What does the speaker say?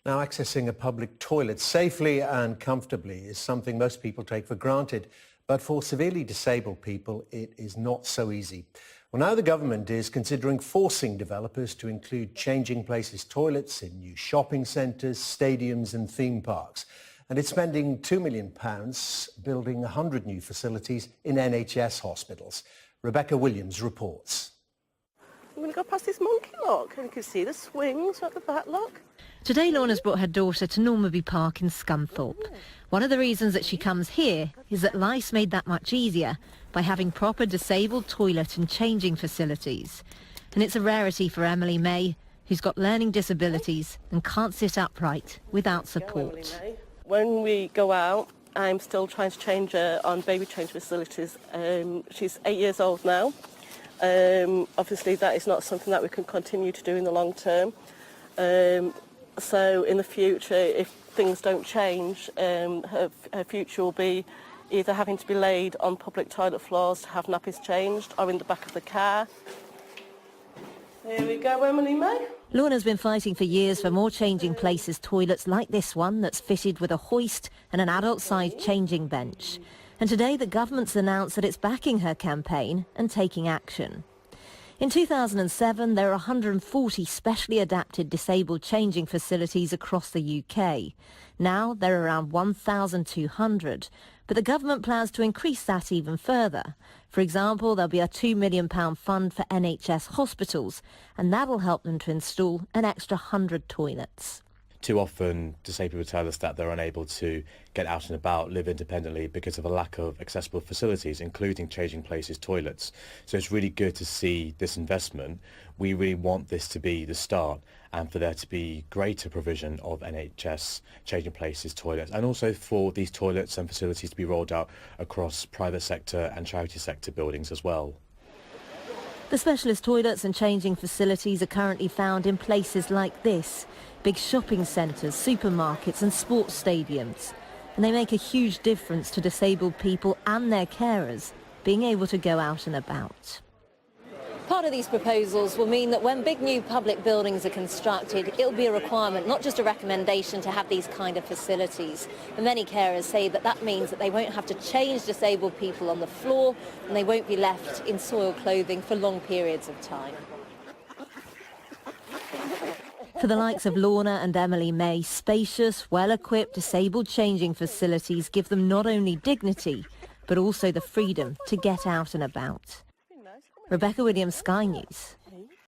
Now, accessing a public toilet safely and comfortably is something most people take for granted, but for severely disabled people, it is not so easy. Well, now the government is considering forcing developers to include changing places toilets in new shopping centres, stadiums and theme parks. And it's spending £2 million building 100 new facilities in NHS hospitals. Rebecca Williams reports. I'm going to go past this monkey lock and you can see the swings at the back lock. Today Lorna's brought her daughter to Normanby Park in Scunthorpe. One of the reasons that she comes here is that life's made that much easier by having proper disabled toilet and changing facilities. And it's a rarity for Emily May, who's got learning disabilities and can't sit upright without support. When we go out, I'm still trying to change her on baby change facilities. She's 8 years old now. Obviously that is not something that we can continue to do in the long term. So in the future, if things don't change, her future will be either having to be laid on public toilet floors to have nappies changed or in the back of the car. Here we go, Emily May. Lorna's been fighting for years for more changing places toilets like this one that's fitted with a hoist and an adult-sized changing bench. And today the government's announced that it's backing her campaign and taking action. In 2007, there are 140 specially adapted disabled changing facilities across the UK. Now there are around 1,200, but the government plans to increase that even further. For example, there'll be a £2 million fund for NHS hospitals, and that'll help them to install an extra 100 toilets. Too often, disabled people tell us that they're unable to get out and about, live independently because of a lack of accessible facilities, including changing places toilets. So it's really good to see this investment. We really want this to be the start and for there to be greater provision of NHS changing places toilets, and also for these toilets and facilities to be rolled out across private sector and charity sector buildings as well. The specialist toilets and changing facilities are currently found in places like this, big shopping centres, supermarkets and sports stadiums. And they make a huge difference to disabled people and their carers being able to go out and about. Part of these proposals will mean that when big new public buildings are constructed, it'll be a requirement, not just a recommendation, to have these kind of facilities. And many carers say that that means that they won't have to change disabled people on the floor and they won't be left in soiled clothing for long periods of time. For the likes of Lorna and Emily May, spacious, well-equipped disabled changing facilities give them not only dignity, but also the freedom to get out and about. Rebecca Williams, Sky News.